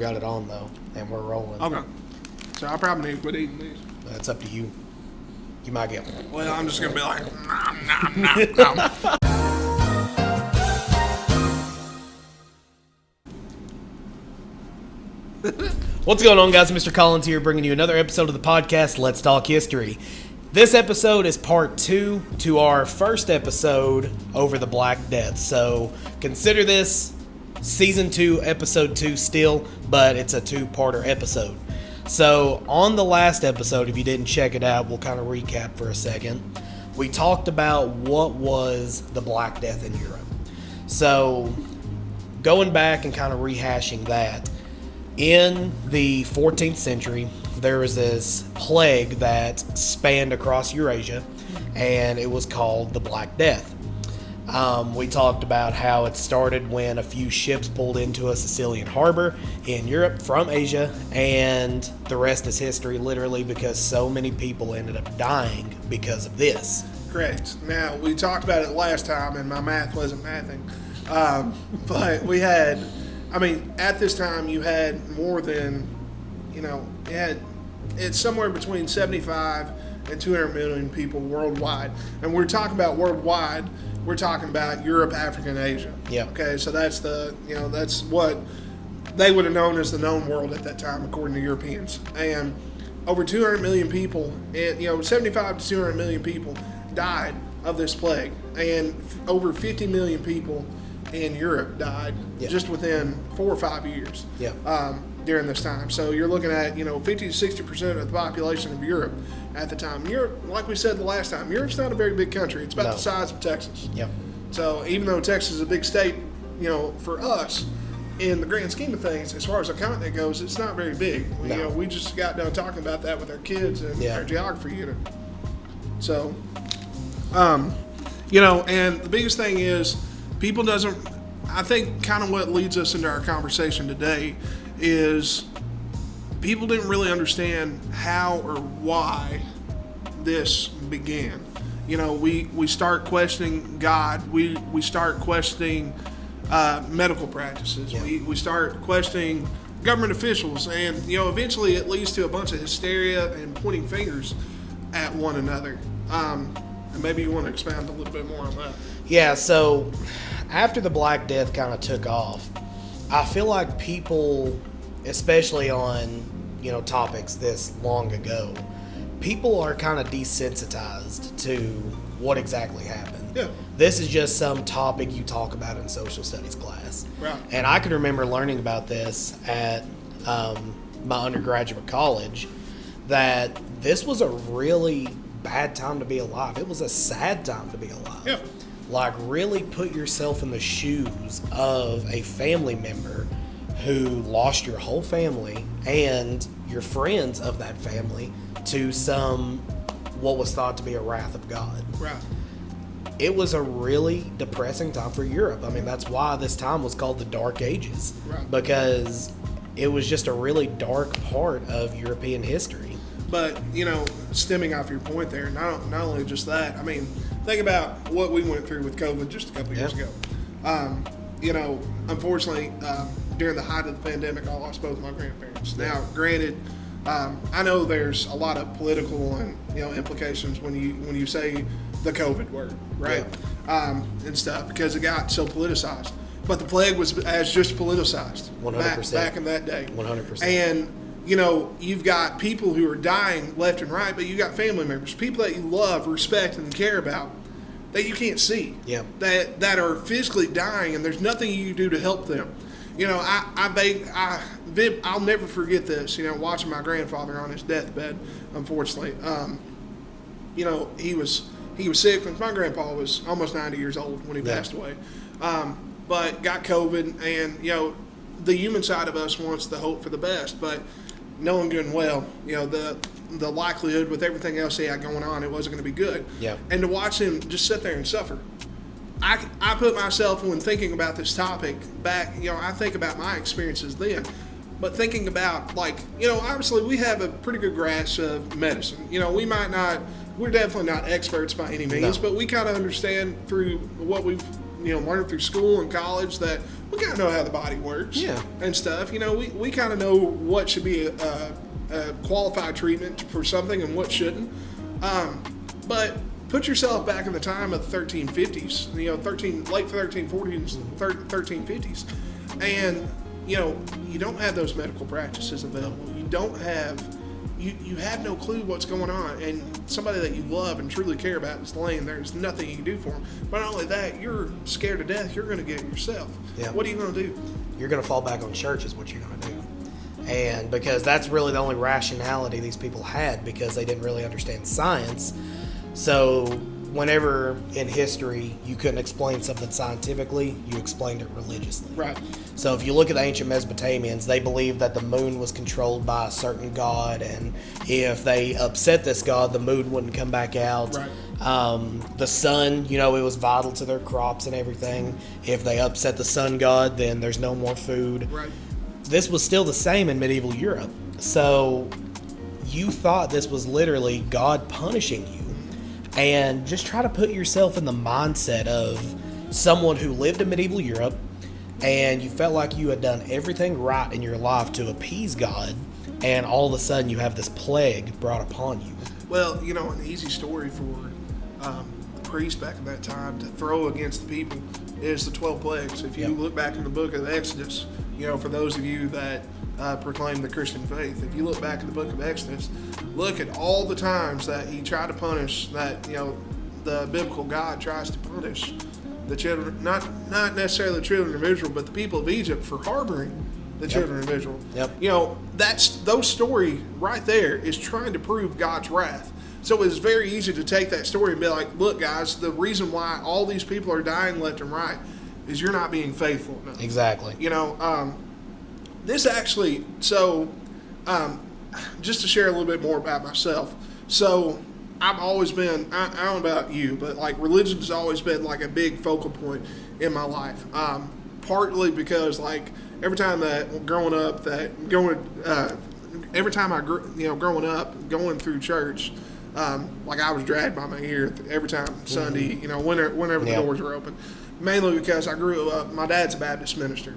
got it on, though, and we're rolling. Okay. So I probably need to quit eating these. That's up to you. You might get one. Well, I'm just going to be like, nom, nom, nom, nom. What's going on, guys? Mr. Collins here, bringing you another episode of the podcast, Let's Talk History. This episode is part 2 to our first episode over the Black Death. So consider this season 2, episode 2 still, but it's a 2-parter episode. So on the last episode, if you didn't check it out, we'll kind of recap for a second. We talked about what was the Black Death in Europe. So going back and kind of rehashing that, in the 14th century, there was this plague that spanned across Eurasia, and it was called the Black Death. We talked about how it started when a few ships pulled into a Sicilian harbor in Europe from Asia, and the rest is history, literally, because so many people ended up dying because of this. Correct. Now, we talked about it last time, and my math wasn't mathing. But we had, at this time, you had more than, it's somewhere between 75 and 200 million people worldwide. And we're talking about worldwide, we're talking about Europe, Africa, and Asia. Yeah. Okay, so that's that's what they would have known as the known world at that time, according to Europeans. And over 200 million people, 75 to 200 million people died of this plague. And over 50 million people in Europe died just within 4 or 5 years during this time. So you're looking at 50 to 60% of the population of Europe at the time. Europe, like we said the last time, Europe's not a very big country. It's about the size of Texas. Yep. So even though Texas is a big state, for us, in the grand scheme of things, as far as a continent goes, it's not very big. We just got done talking about that with our kids and our geography unit. So, and the biggest thing is, I think kind of what leads us into our conversation today is people didn't really understand how or why this began. We start questioning God. We start questioning medical practices. Yeah. We start questioning government officials, and eventually it leads to a bunch of hysteria and pointing fingers at one another. And maybe you want to expand a little bit more on that. Yeah, so after the Black Death kind of took off, I feel like people, especially on, topics this long ago, people are kind of desensitized to what exactly happened. Yeah. This is just some topic you talk about in social studies class. Right. And I can remember learning about this at my undergraduate college, that this was a really bad time to be alive. It was a sad time to be alive. Yeah. Like, really put yourself in the shoes of a family member who lost your whole family and your friends of that family to what was thought to be a wrath of God. Right. It was a really depressing time for Europe. That's why this time was called the Dark Ages. Right. Because it was just a really dark part of European history. But, stemming off your point there, not only just that, think about what we went through with COVID just a couple of years ago. Unfortunately, during the height of the pandemic, I lost both my grandparents. Now, granted, I know there's a lot of political and implications when you say the COVID word, right? Yeah. And stuff, because it got so politicized. But the plague was as just politicized 100%. back in that day. 100%. And you've got people who are dying left and right, but you got family members, people that you love, respect, and care about, that you can't see. Yeah. That are physically dying, and there's nothing you can do to help them. I'll never forget this. Watching my grandfather on his deathbed, unfortunately. He was sick. My grandpa was almost 90 years old when he passed away. But got COVID, and the human side of us wants the hope for the best, but knowing good and well, the likelihood with everything else he had going on, it wasn't going to be good. Yeah. And to watch him just sit there and suffer. I put myself, when thinking about this topic back, I think about my experiences then, but thinking about, obviously we have a pretty good grasp of medicine. We're definitely not experts by any means, but we kind of understand through what we've learned through school and college that we kind of know how the body works, and stuff. We kind of know what should be a qualified treatment for something and what shouldn't. But put yourself back in the time of the 1350s, late 1340s, 1350s, and you don't have those medical practices available. You don't have. You have no clue what's going on, and somebody that you love and truly care about is laying there. There's nothing you can do for them. But not only that, you're scared to death. You're going to get it yourself. Yeah. What are you going to do? You're going to fall back on church is what you're going to do. And because that's really the only rationality these people had, because they didn't really understand science. So whenever in history you couldn't explain something scientifically, you explained it religiously. Right. So if you look at the ancient Mesopotamians, they believed that the moon was controlled by a certain god, and if they upset this god, the moon wouldn't come back out. Right. The sun, it was vital to their crops and everything. If they upset the sun god, then there's no more food. Right. This was still the same in medieval Europe. So you thought this was literally God punishing you. And just try to put yourself in the mindset of someone who lived in medieval Europe, and you felt like you had done everything right in your life to appease God, and all of a sudden you have this plague brought upon you. Well, an easy story for the priest back in that time to throw against the people is the 12 plagues. If you look back in the book of Exodus, for those of you that proclaim the Christian faith, if you look back in the book of Exodus, look at all the times that he tried to punish, that the biblical God tries to punish the children, not necessarily the children of Israel, but the people of Egypt for harboring the children of Israel. Those story right there is trying to prove God's wrath. So it's very easy to take that story and be like, look guys, the reason why all these people are dying left and right is you're not being faithful enough. Exactly. This actually, just to share a little bit more about myself. So I've always been, I don't know about you, but religion has always been a big focal point in my life. Partly because every time that growing up, growing up, going through church, I was dragged by my ear every time Sunday, whenever the doors were open. Mainly because I grew up, my dad's a Baptist minister.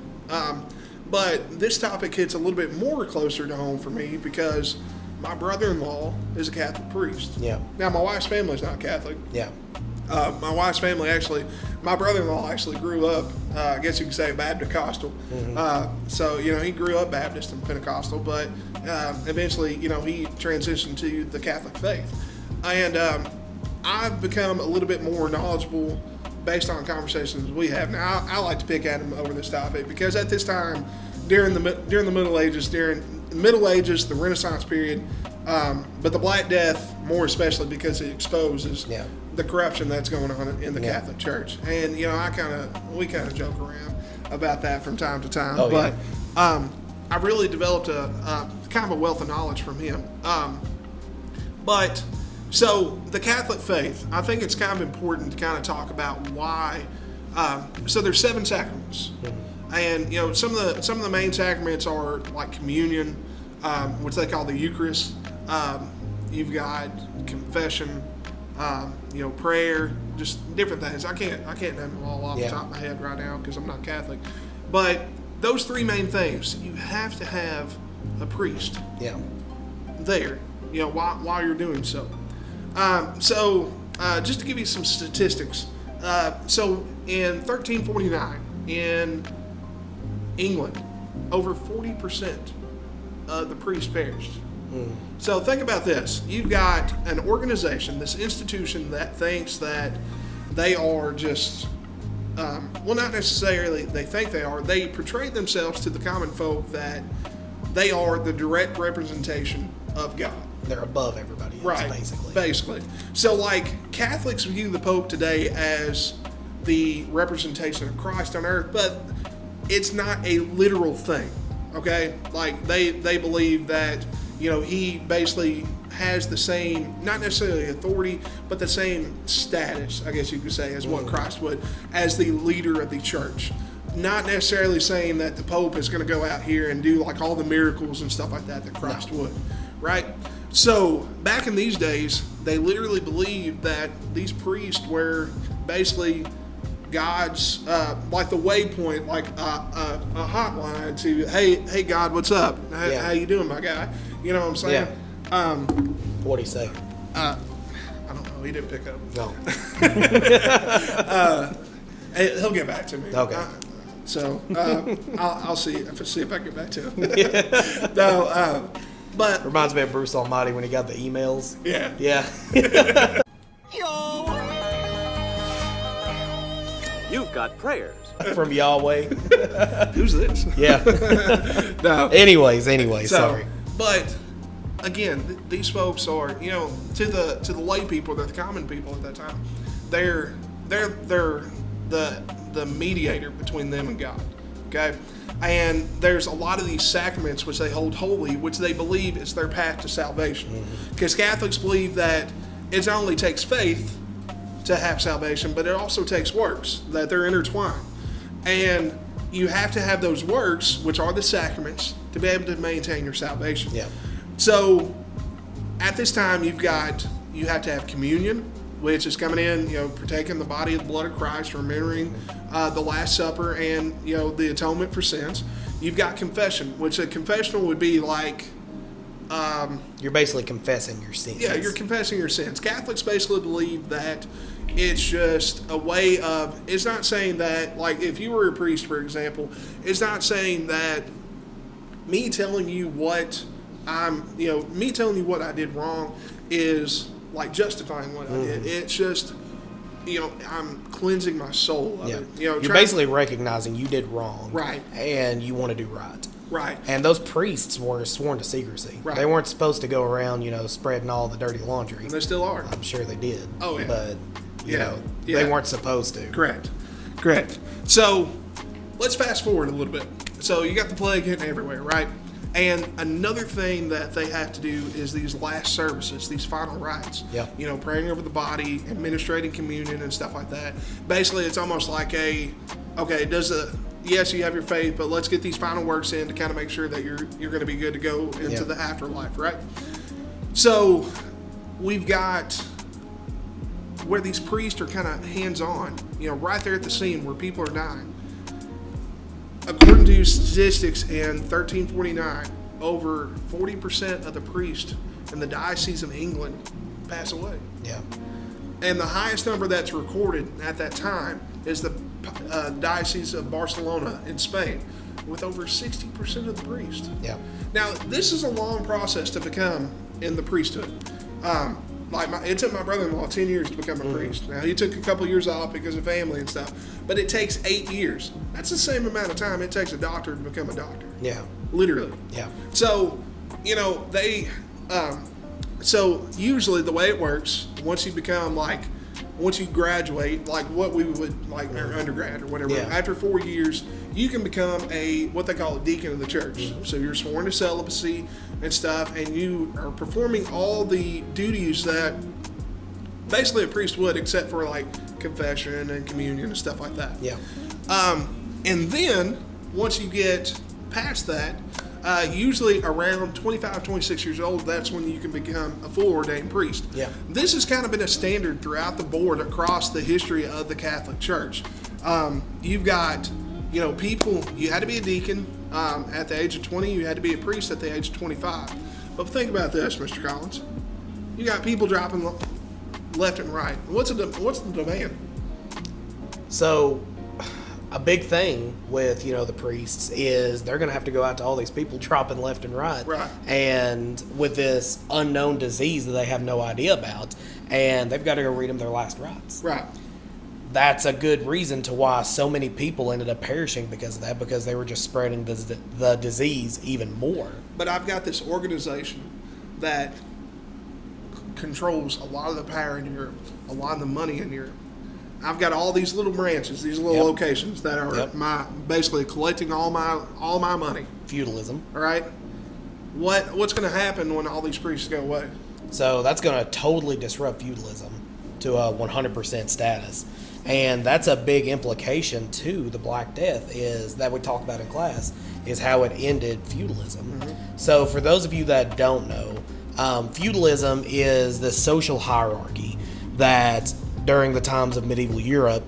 But this topic hits a little bit more closer to home for me because my brother-in-law is a Catholic priest. Yeah. Now, my wife's family is not Catholic. Yeah. My wife's family my brother-in-law actually grew up, I guess you could say, Baptist-costal. Mm-hmm. So, he grew up Baptist and Pentecostal, but eventually, he transitioned to the Catholic faith. And I've become a little bit more knowledgeable based on conversations we have. Now, I like to pick at him over this topic because at this time, during the Middle Ages, the Renaissance period, but the Black Death more especially because it exposes the corruption that's going on in the Catholic Church. And we kind of joke around about that from time to time. I really developed a kind of a wealth of knowledge from him. So the Catholic faith, I think it's kind of important to kind of talk about why. So there's 7 sacraments, and some of the main sacraments are like communion, which they call the Eucharist. You've got confession, prayer, just different things. I can't name them all off the top of my head right now because I'm not Catholic. But those 3 main things, you have to have a priest. There, while you're doing so. Just to give you some statistics, so in 1349 in England, over 40% of the priests perished. So think about this. You've got an organization, this institution that thinks that they are just, not necessarily they think they are, they portray themselves to the common folk that they are the direct representation of God. They're above everybody else, basically. So, Catholics view the Pope today as the representation of Christ on earth, but it's not a literal thing, okay? They believe that, he basically has the same, not necessarily authority, but the same status, I guess you could say, as what Christ would, as the leader of the church. Not necessarily saying that the Pope is going to go out here and do all the miracles and stuff like that Christ would, right? So back in these days, they literally believed that these priests were basically God's like the waypoint, like a hotline to hey God, what's up? How you doing, my guy? You know what I'm saying? Yeah. What do you say? I don't know. He didn't pick up. No. He'll get back to me. Okay. So I'll see if I can get back to him. No, but reminds me of Bruce Almighty when he got the emails. Yeah. Yeah. You've got prayers from Yahweh. Who's this? Yeah. No. Anyways, So, sorry. But again, these folks are, to the lay people, the common people at that time, they're the mediator between them and God. Okay? And there's a lot of these sacraments which they hold holy, which they believe is their path to salvation. Because Catholics believe that it not only takes faith to have salvation, but it also takes works, that they're intertwined. And you have to have those works, which are the sacraments, to be able to maintain your salvation. Yeah. So at this time, you have to have communion, which is coming in, partaking the body and the blood of Christ, remembering the Last Supper and, the atonement for sins. You've got confession, which a confessional would be like... you're basically confessing your sins. Yeah, you're confessing your sins. Catholics basically believe that it's just a way of... It's not saying that, like, if you were a priest, for example, it's not saying that me telling you what me telling you what I did wrong is... like justifying what I did. It's just, I'm cleansing my soul of it. You're basically recognizing you did wrong. Right. And you want to do right. Right. And those priests were sworn to secrecy. Right. They weren't supposed to go around, spreading all the dirty laundry. And they still are. I'm sure they did. Oh, yeah. But, they weren't supposed to. Correct. So, let's fast forward a little bit. So, you got the plague hitting everywhere, right? And another thing that they have to do is these last services, these final rites. Yeah. Praying over the body, administrating communion and stuff like that. Basically, it's almost like yes, you have your faith, but let's get these final works in to kind of make sure that you're going to be good to go into the afterlife, right? So, we've got where these priests are kind of hands-on, right there at the scene where people are dying. According to statistics in 1349, over 40% of the priests in the Diocese of England pass away. Yeah. And the highest number that's recorded at that time is the Diocese of Barcelona in Spain, with over 60% of the priests. Yeah. Now, this is a long process to become in the priesthood. It took my brother-in-law 10 years to become a priest. Now, he took a couple years off because of family and stuff, but it takes 8 years. That's the same amount of time it takes a doctor to become a doctor. Yeah. Literally. Yeah. So, so usually the way it works, once you graduate, like what we would, like our undergrad or whatever, after 4 years, you can become what they call a deacon of the church. So you're sworn to celibacy and stuff, and you are performing all the duties that basically a priest would, except for like confession and communion and stuff like that. Yeah. And then once you get past that, usually around 25, 26 years old, that's when you can become a full ordained priest. Yeah. This has kind of been a standard throughout the board across the history of the Catholic Church. You've got, people, you had to be a deacon at the age of 20, you had to be a priest at the age of 25. But think about this, Mr. Collins. You got people dropping left and right. What's the demand? So, a big thing with, the priests is they're going to have to go out to all these people dropping left and right. Right. And with this unknown disease that they have no idea about, and they've got to go read them their last rites. Right. That's a good reason to why so many people ended up perishing because of that, because they were just spreading the disease even more. But I've got this organization that controls a lot of the power in Europe, a lot of the money in Europe. I've got all these little branches, these little locations that are basically collecting all my money. Feudalism. All right. What's going to happen when all these priests go away? So that's going to totally disrupt feudalism to a 100% status. And that's a big implication to the Black Death is that we talked about in class is how it ended feudalism. Mm-hmm. So for those of you that don't know, feudalism is the social hierarchy that during the times of medieval Europe,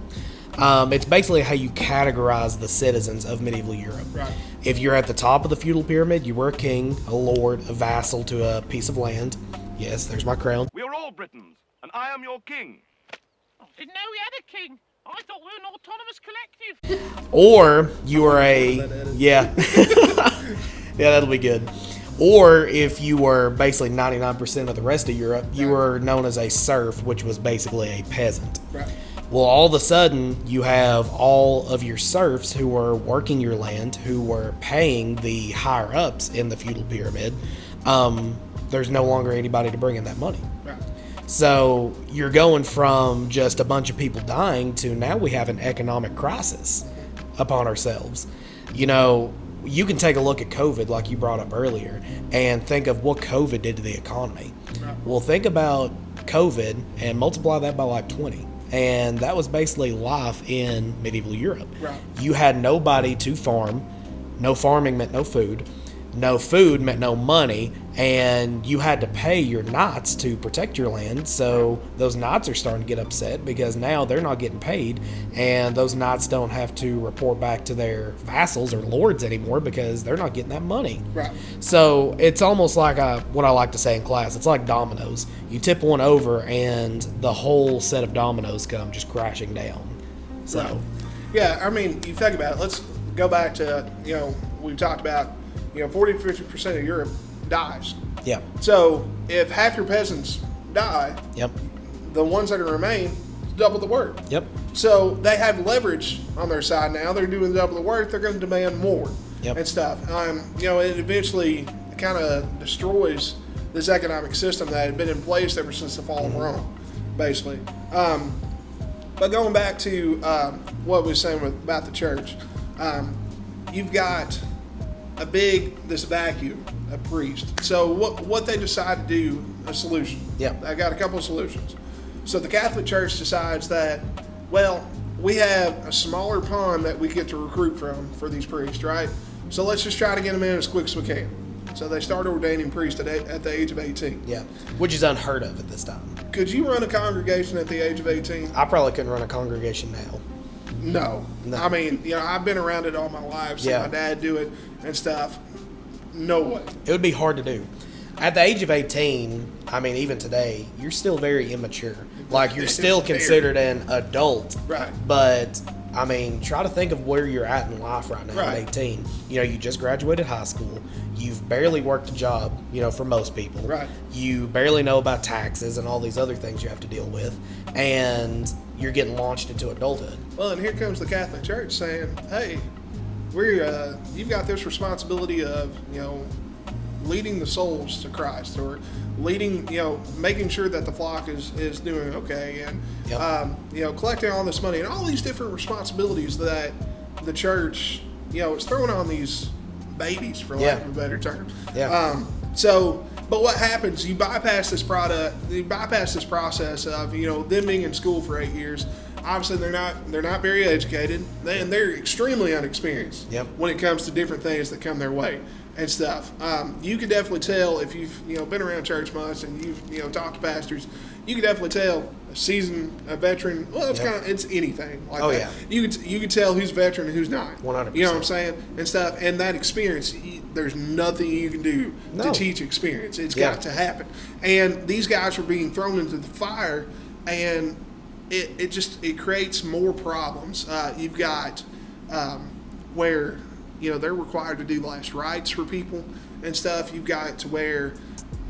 It's basically how you categorize the citizens of medieval Europe. Right. If you're at the top of the feudal pyramid, you were a king, a lord, a vassal to a piece of land. Yes, there's my crown. We are all Britons, and I am your king. I didn't know we had a king. I thought we were an autonomous collective. Or you are yeah. Yeah, that'll be good. Or if you were basically 99% of the rest of Europe, you were known as a serf, which was basically a peasant. Right. Well, all of a sudden, you have all of your serfs who were working your land, who were paying the higher-ups in the feudal pyramid. There's no longer anybody to bring in that money. Right. So you're going from just a bunch of people dying to now we have an economic crisis upon ourselves. You know, you can take a look at COVID, like you brought up earlier, and think of what COVID did to the economy. Right. Well, think about COVID and multiply that by like 20. And that was basically life in medieval Europe. Right. You had nobody to farm. No farming meant no food. No food meant no money. And you had to pay your knights to protect your land. So those knights are starting to get upset because now they're not getting paid. And those knights don't have to report back to their vassals or lords anymore because they're not getting that money. Right. So it's almost like what I like to say in class. It's like dominoes. You tip one over and the whole set of dominoes come just crashing down. So, Right. Yeah, I mean, you think about it. Let's go back to, we've talked about, 40 to 50% of Europe dies. yeah. So if half your peasants die, Yep. the ones that remain double the work. Yep. So they have leverage on their side now. They're doing double the work. They're going to demand more Yep. and stuff. It eventually kind of destroys this economic system that had been in place ever since the fall of Rome, basically. But going back to what we were saying about the church, you've got this vacuum, a priest. So what they decide to do, a solution. Yeah. I got a couple of solutions. So the Catholic Church decides that, well, we have a smaller pond that we get to recruit from for these priests, right? So let's just try to get them in as quick as we can. So they start ordaining priests at the age of 18. Yeah. Which is unheard of at this time. Could you run a congregation at the age of 18? I probably couldn't run a congregation now. No. No. I mean, I've been around it all my life, seen Yeah. my dad do it and stuff. No way. It would be hard to do. At the age of 18, I mean, even today, you're still very immature. Like, you're still considered an adult. Right. But, I mean, try to think of where you're at in life right now Right. at 18. You just graduated high school. You've barely worked a job, for most people. Right. You barely know about taxes and all these other things you have to deal with. And you're getting launched into adulthood. Well, and here comes the Catholic Church saying, hey, you've got this responsibility of, leading the souls to Christ, or leading, making sure that the flock is doing okay, and, Yep. collecting all this money and all these different responsibilities that the church, is throwing on these babies, for lack of a better term. Yeah. But what happens? You bypass this process of them being in school for 8 years. Obviously, they're not very educated, and they're extremely unexperienced Yep. when it comes to different things that come their way and stuff. You could definitely tell if you've been around church much and you've talked to pastors. You could definitely tell a veteran. Well, it's anything like Oh, that. yeah. You could tell who's veteran and who's not. 100%. You know what I'm saying and stuff. And that experience, there's nothing you can do No. to teach experience. It's Yeah. got to happen. And these guys were being thrown into the fire, and it creates more problems. You've got where they're required to do last rites for people and stuff. You've got to where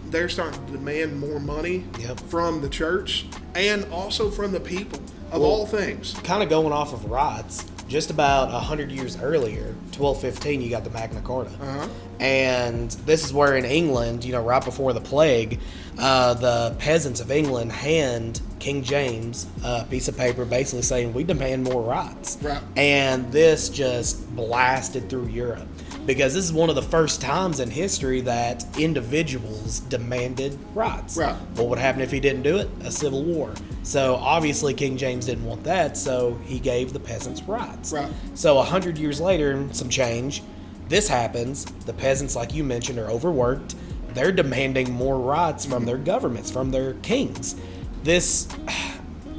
they're starting to demand more money Yep. from the church and also from the people of Well, all things. Kind of going off of rights, just about 100 years earlier, 1215, you got the Magna Carta. Uh-huh. And this is where in England, right before the plague, the peasants of England hand King James a piece of paper basically saying, we demand more rights. Right. And this just blasted through Europe. Because this is one of the first times in history that individuals demanded rights. Right. What would happen if he didn't do it? A civil war. So obviously King James didn't want that, so he gave the peasants rights. Right. So 100 years later, some change, this happens. The peasants, like you mentioned, are overworked. They're demanding more rights from their governments, from their kings. This,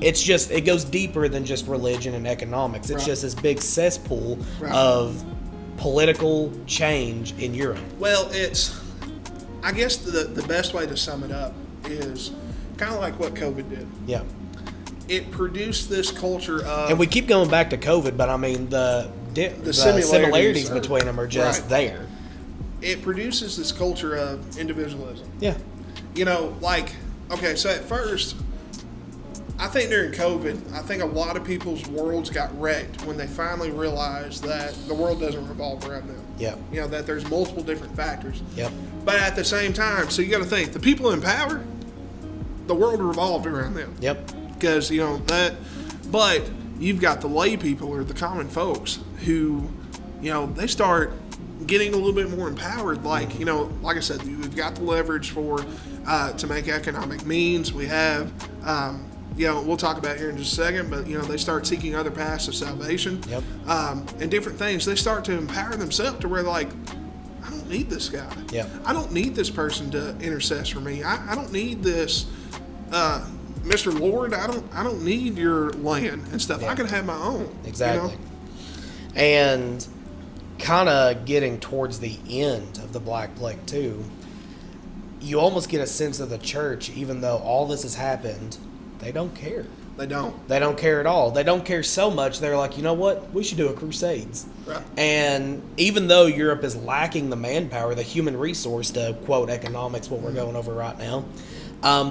it goes deeper than just religion and economics. It's just this big cesspool of political change in Europe. Well, I guess the best way to sum it up is kind of like what COVID did. Yeah. It produced this culture of... And we keep going back to COVID, but I mean, the similarities between them are just there. It produces this culture of individualism. Yeah. You know, like, okay, so at first, I think during COVID, I think a lot of people's worlds got wrecked when they finally realized that the world doesn't revolve around them. Yep. You know, that there's multiple different factors. Yep. But at the same time, so you got to think, the people in power, the world revolved around them. Yep. Because, you know, but you've got the lay people or the common folks who, you know, they start getting a little bit more empowered. Like, you know, like I said, we've got the leverage to make economic means. We have, you know, we'll talk about it here in just a second, but, you know, they start seeking other paths of salvation. Yep. And different things. They start to empower themselves to where, like, I don't need this guy. Yep. I don't need this person to intercess for me. I don't need this, Mr. Lord, I don't need your land and stuff. Yeah. I can have my own. Exactly. You know? And kind of getting towards the end of the Black Plague too, you almost get a sense of the church, even though all this has happened, they don't care. They don't. They don't care at all. They don't care so much, they're like, you know what? We should do a crusades. Right. And even though Europe is lacking the manpower, the human resource to quote economics, what we're going over right now,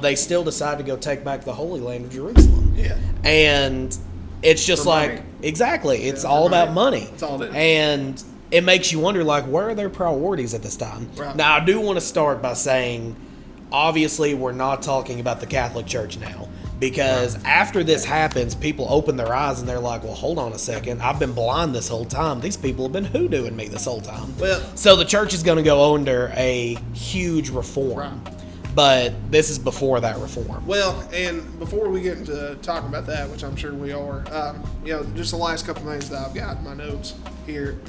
they still decide to go take back the Holy Land of Jerusalem. Yeah. And it's just For like, money. exactly, it's all about money. That's all it is. And it makes you wonder, like, where are their priorities at this time? Right. Now, I do want to start by saying, obviously, we're not talking about the Catholic Church now. Because after this happens, people open their eyes and they're like, well, hold on a second. I've been blind this whole time. These people have been hoodooing me this whole time. Well, so the church is going to go under a huge reform. Right. But this is before that reform. Well, and before we get into talking about that, which I'm sure we are, you know, just the last couple of things that I've got in my notes here.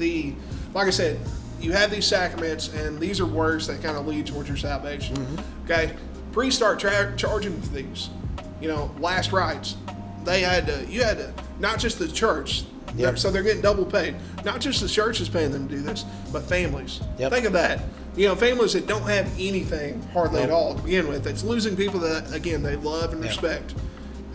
Like I said, you have these sacraments, and these are words that kind of lead towards your salvation. Mm-hmm. Okay? Priests start charging for these. You know, last rites. You had to, not just the church. Yep. So they're getting double paid. Not just the church is paying them to do this, but families. Yep. Think of that. You know, families that don't have anything hardly at all to begin with. It's losing people that, again, they love and respect.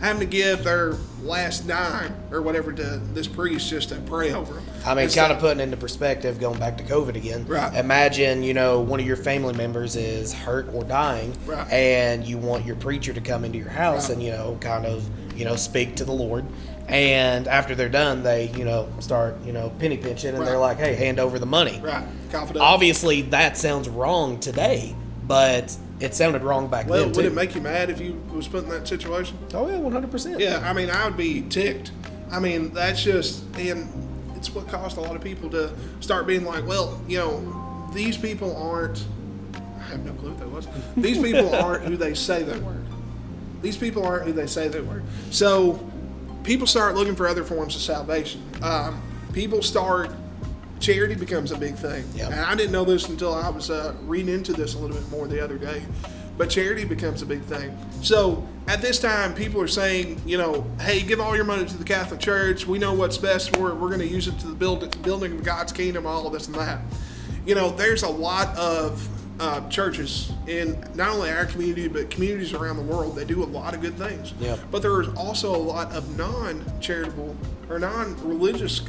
Having to give their last dime or whatever to this priest just to pray over them. I mean, kind of putting into perspective, going back to COVID again. Right. Imagine, you know, one of your family members is hurt or dying, right. and you want your preacher to come into your house right. and, you know, kind of, you know, speak to the Lord. And after they're done, they, you know, start, you know, penny pinching, and right. they're like, hey, hand over the money. Right. Confident. Obviously, that sounds wrong today, but it sounded wrong back then, too. Would it make you mad if you was put in that situation? Oh, yeah, 100%. Yeah, I mean, I would be ticked. I mean, that's just, and it's what caused a lot of people to start being like, well, you know, these people aren't, I have no clue what that was. These people aren't who they say they were. These people aren't who they say they were. So people start looking for other forms of salvation. Charity becomes a big thing. Yep. And I didn't know this until I was reading into this a little bit more the other day. But charity becomes a big thing. So at this time, people are saying, you know, hey, give all your money to the Catholic Church. We know what's best for it. We're going to use it to the building of God's kingdom, all of this and that. You know, there's a lot of churches in not only our community, but communities around the world that do a lot of good things. Yep. But there's also a lot of non-charitable or non-religious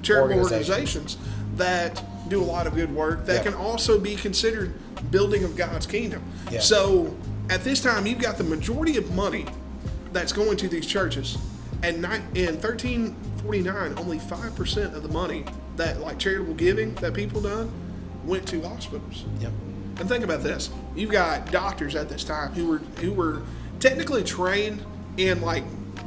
charitable organizations that do a lot of good work that can also be considered building of God's kingdom. Yeah. So at this time, you've got the majority of money that's going to these churches. And in 1349, only 5% of the money that, like, charitable giving that people done went to hospitals. Yep. And think about this: you've got doctors at this time who were technically trained in, like,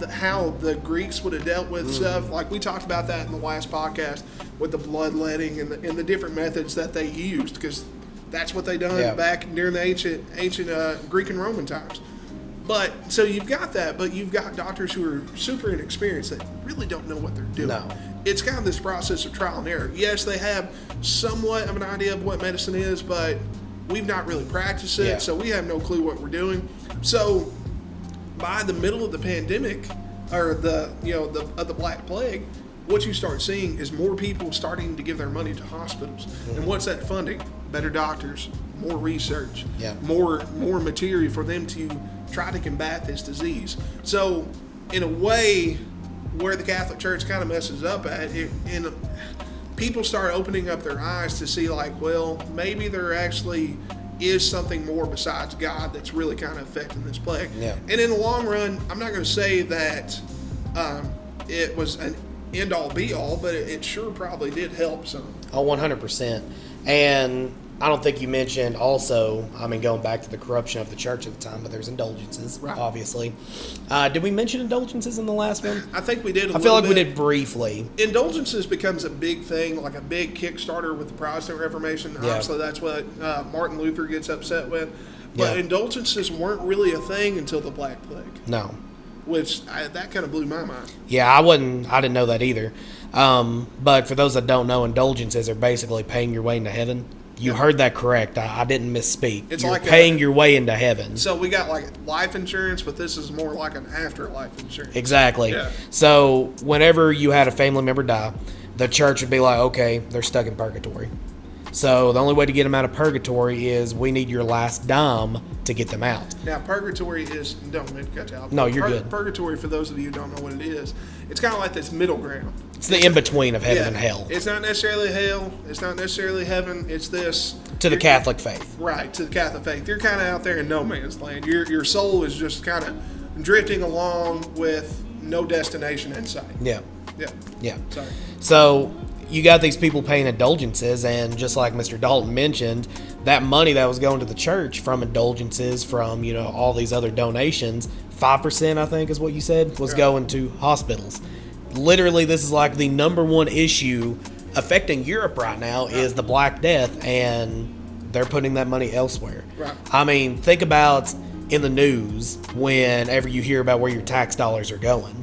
how the Greeks would have dealt with stuff. Like, we talked about that in the last podcast with the bloodletting and the different methods that they used, because that's what they done back during the ancient Greek and Roman times. But so you've got that, but you've got doctors who are super inexperienced that really don't know what they're doing. No. It's kind of this process of trial and error. Yes, they have somewhat of an idea of what medicine is, but we've not really practiced it, so we have no clue what we're doing. So by the middle of the pandemic, or the Black Plague, what you start seeing is more people starting to give their money to hospitals. And what's that funding? Better doctors, more research, more material for them to try to combat this disease. So, in a way, where the Catholic Church kind of messes up at, people start opening up their eyes to see, like, well, maybe there actually is something more besides God that's really kind of affecting this plague. Yeah. And in the long run, I'm not going to say that it was an end-all, be-all, but it sure probably did help some. Oh, 100%. And I don't think you mentioned also, I mean, going back to the corruption of the church at the time, but there's indulgences, obviously. Did we mention indulgences in the last one? I think we did. I feel like we did briefly. Indulgences becomes a big thing, like a big Kickstarter with the Protestant Reformation. Obviously, that's what Martin Luther gets upset with. But indulgences weren't really a thing until the Black Plague. No. Which, that kind of blew my mind. Yeah, I didn't know that either. But for those that don't know, indulgences are basically paying your way into heaven. You heard that correct. I didn't misspeak. It's You're like paying your way into heaven. So we got like life insurance, but this is more like an afterlife insurance. Exactly. Yeah. So whenever you had a family member die, the church would be like, okay, they're stuck in purgatory. So the only way to get them out of purgatory is we need your last dime to get them out. Now, purgatory is, don't mean to cut you out. No, you're good. Purgatory, for those of you who don't know what it is, it's kind of like this middle ground. It's the in-between of heaven and hell. It's not necessarily hell. It's not necessarily heaven. It's this. To the Catholic faith. Right, to the Catholic faith. You're kind of out there in no man's land. Your soul is just kind of drifting along with no destination in sight. Yeah. Yeah. Yeah. Sorry. So you got these people paying indulgences, and just like Mr. Dalton mentioned, that money that was going to the church from indulgences, from, you know, all these other donations, 5%, I think is what you said, was going to hospitals. Literally, this is like the number one issue affecting Europe right now is the Black Death, and they're putting that money elsewhere. Right. I mean, think about in the news whenever you hear about where your tax dollars are going.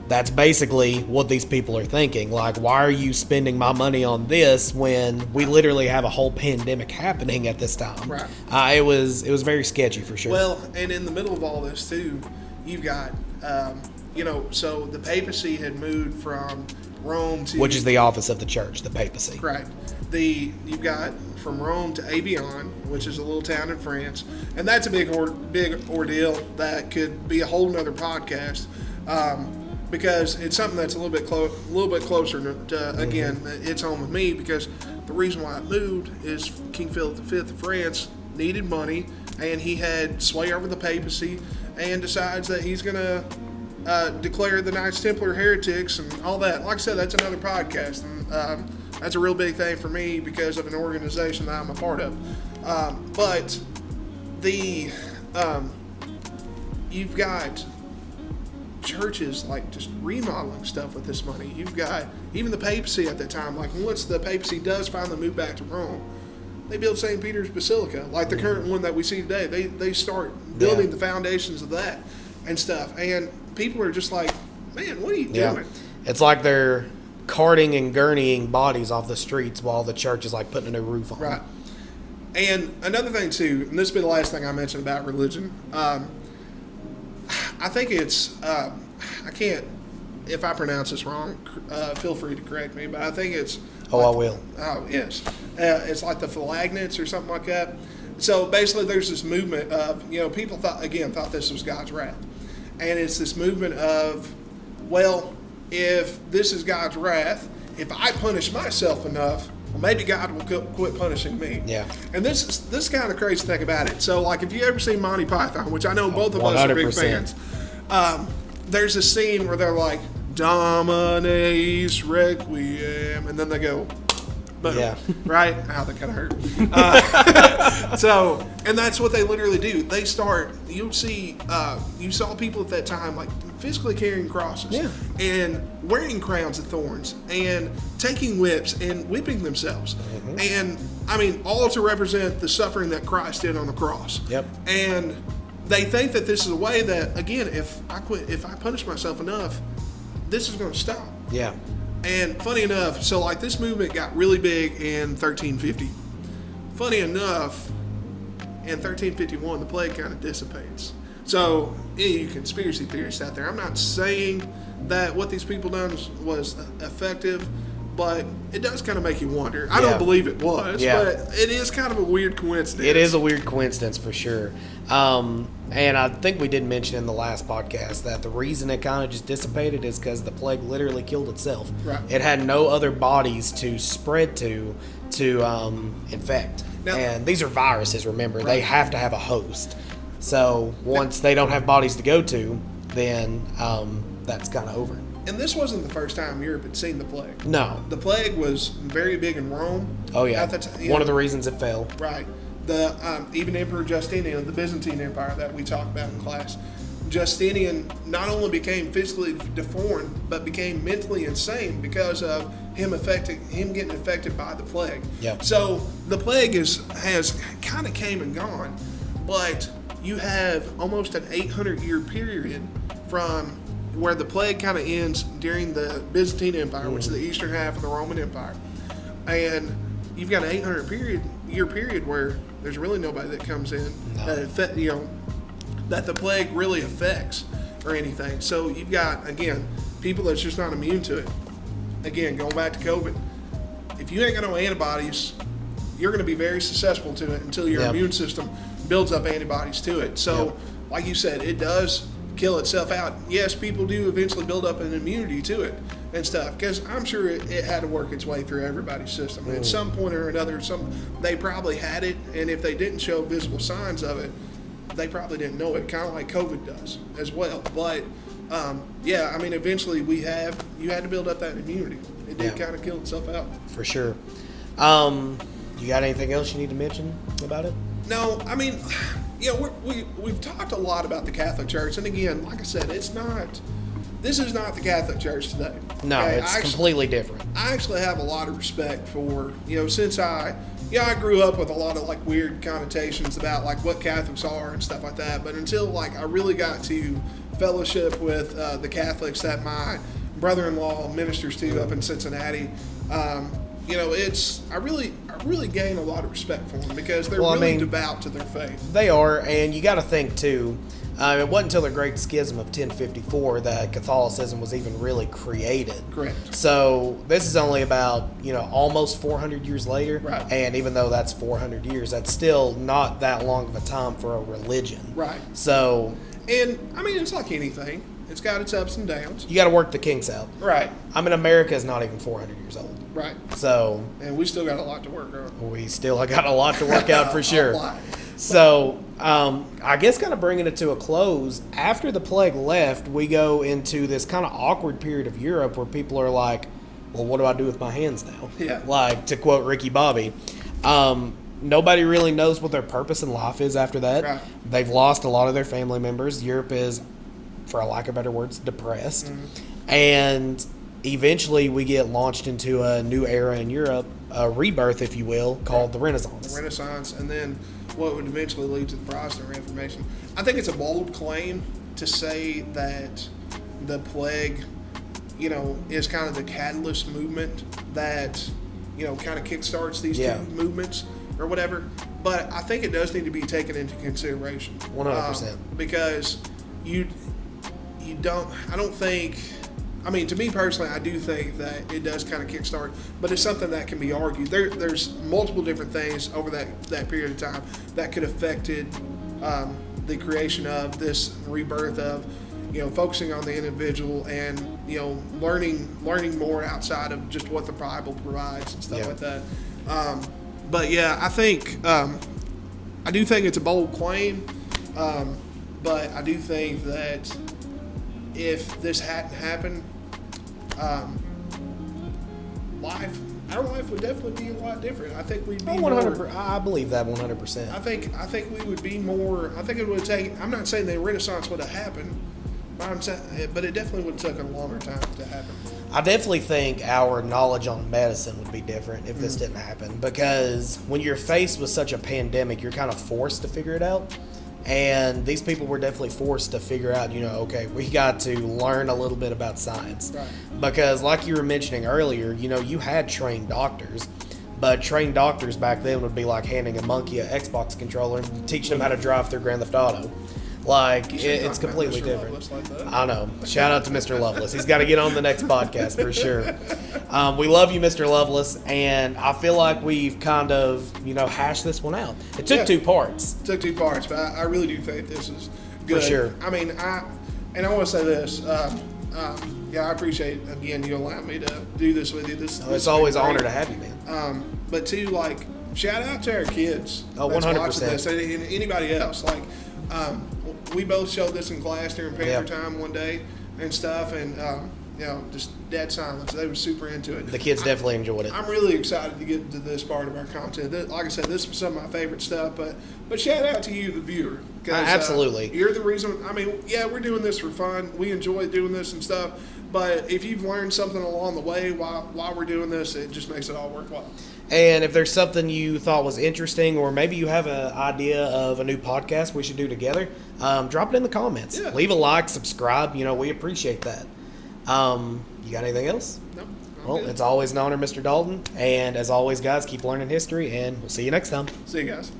That's basically what these people are thinking. Like, why are you spending my money on this when we literally have a whole pandemic happening at this time? Right. It was very sketchy for sure. Well, and in the middle of all this too, you've got, so the papacy had moved from Rome to, which is the office of the church, the papacy. Right. You've got from Rome to Avion, which is a little town in France, and that's a big ordeal that could be a whole nother podcast. Because it's something that's a little bit closer to, again, it's home with me, because the reason why it moved is King Philip V of France needed money, and he had sway over the papacy, and decides that he's going to declare the Knights Templar heretics and all that. Like I said, that's another podcast, and that's a real big thing for me because of an organization that I'm a part of. But you've got churches like just remodeling stuff with this money. You've got even the papacy at the time, like once the papacy does finally move back to Rome, they build St. Peter's Basilica, like the current one that we see today. They start building the foundations of that and stuff, and people are just like, man, what are you doing? It's like they're carting and gurneying bodies off the streets while the church is like putting a new roof on. Right. And another thing too, and this will be the last thing I mentioned about religion, I think it's, I can't, if I pronounce this wrong, feel free to correct me, but I think it's... I will. Oh, yes. It's like the Philagnates or something like that. So basically there's this movement of, people thought this was God's wrath. And it's this movement of, well, if this is God's wrath, if I punish myself enough, well, maybe God will quit punishing me. Yeah. And this is kind of crazy thing about it. So, like, if you ever seen Monty Python, which I know both of us are big 100%. fans, there's a scene where they're like, Domine's Requiem, and then they go, boom. Yeah. Right? How that kind of hurt. So, and that's what they literally do. They start, you'll see, you saw people at that time, like, physically carrying crosses and wearing crowns of thorns and taking whips and whipping themselves. And, I mean, all to represent the suffering that Christ did on the cross. Yep. And they think that this is a way that, again, if I punish myself enough, this is going to stop. Yeah. And funny enough, so like this movement got really big in 1350. Funny enough, in 1351, the plague kind of dissipates. So, you conspiracy theorists out there, I'm not saying that what these people done was effective, but it does kind of make you wonder. I don't believe it was, but it is kind of a weird coincidence. It is a weird coincidence for sure. And I think we did mention in the last podcast that the reason it kind of just dissipated is because the plague literally killed itself. Right. It had no other bodies to spread to infect. Now, and these are viruses, remember. Right. They have to have a host. So once they don't have bodies to go to, then that's kind of over. And this wasn't the first time Europe had seen the plague. No. The plague was very big in Rome. Oh, yeah. At the time, one of the reasons it fell. Right. Even Emperor Justinian of the Byzantine Empire that we talk about in class, Justinian not only became physically deformed, but became mentally insane because of him getting affected by the plague. Yep. So the plague has kind of came and gone, but you have almost an 800-year period from where the plague kind of ends during the Byzantine Empire, which is the eastern half of the Roman Empire. And you've got an 800-year period where there's really nobody that comes in that the plague really affects or anything. So you've got, again, people that's just not immune to it. Again, going back to COVID, if you ain't got no antibodies, you're going to be very susceptible to it until your immune system builds up antibodies to it. So, like you said, it does kill itself out. Yes, people do eventually build up an immunity to it and stuff, because I'm sure it had to work its way through everybody's system. At some point or another, they probably had it, and if they didn't show visible signs of it, they probably didn't know it, kind of like COVID does as well. But eventually you had to build up that immunity. It did kind of kill itself out. For sure. You got anything else you need to mention about it? No, I mean, we've talked a lot about the Catholic Church, and again, like I said, this is not the Catholic Church today. No, okay? It's completely different. I actually have a lot of respect for, since I grew up with a lot of like weird connotations about like what Catholics are and stuff like that, but until like I really got to fellowship with the Catholics that my brother-in-law ministers to up in Cincinnati, I really gain a lot of respect for them because they're devout to their faith. They are, and you got to think too. It wasn't until the Great Schism of 1054 that Catholicism was even really created. Correct. So this is only about almost 400 years later. Right. And even though that's 400 years, that's still not that long of a time for a religion. Right. So, and I mean, it's like anything. It's got its ups and downs. You got to work the kinks out. Right. I mean, America is not even 400 years old. Right. So. And we still got a lot to work on. We still got a lot to work out for sure. A lot. So, I guess kind of bringing it to a close, after the plague left, we go into this kind of awkward period of Europe where people are like, well, what do I do with my hands now? Yeah. Like, to quote Ricky Bobby, nobody really knows what their purpose in life is after that. Right. They've lost a lot of their family members. Europe is, for a lack of better words, depressed. Mm-hmm. And eventually we get launched into a new era in Europe, a rebirth, if you will, called the Renaissance. The Renaissance, and then what would eventually lead to the Protestant Reformation. I think it's a bold claim to say that the plague, is kind of the catalyst movement that, kind of kickstarts these two movements or whatever. But I think it does need to be taken into consideration. 100%. Because to me personally, I do think that it does kind of kickstart, but it's something that can be argued. There's multiple different things over that period of time that could have affected the creation of this rebirth of, focusing on the individual and, learning more outside of just what the Bible provides and stuff like that. I think, I do think it's a bold claim, but I do think that if this hadn't happened, our life would definitely be a lot different. I think we'd be 100%. more. I believe that 100%. I think we would be more. I think it would take. I'm not saying the Renaissance would have happened, but it definitely would have taken a longer time to happen. I definitely think our knowledge on medicine would be different if this didn't happen, because when you're faced with such a pandemic, you're kind of forced to figure it out. And these people were definitely forced to figure out, okay, we got to learn a little bit about science. Right. Because like you were mentioning earlier, you had trained doctors, but trained doctors back then would be like handing a monkey an Xbox controller and teaching them how to drive through Grand Theft Auto. Like, You should it's talk about completely Mr. different. Lovelace like that. I know. Shout out to Mr. Lovelace. He's got to get on the next podcast for sure. We love you, Mr. Lovelace, and I feel like we've kind of, hashed this one out. It took 2 parts. It took 2 parts, but I really do think this is good. For sure. I mean, I want to say this. I appreciate, again, you allowing me to do this with you. It's always an honor to have you, man. But too, like, shout out to our kids. Oh, that's 100%. watching this, and anybody else. Like, we both showed this in class during Panther time one day and stuff, and just dead silence. They were super into it. The kids definitely enjoyed it. I'm really excited to get to this part of our content. Like I said, this was some of my favorite stuff, but shout out to you, the viewer. Absolutely. You're the reason. I mean, we're doing this for fun. We enjoy doing this and stuff. But if you've learned something along the way while we're doing this, it just makes it all worthwhile. And if there's something you thought was interesting, or maybe you have an idea of a new podcast we should do together, drop it in the comments. Yeah. Leave a like, subscribe. We appreciate that. You got anything else? Nope. Well, it's always an honor, Mr. Dalton. And as always, guys, keep learning history, and we'll see you next time. See you guys.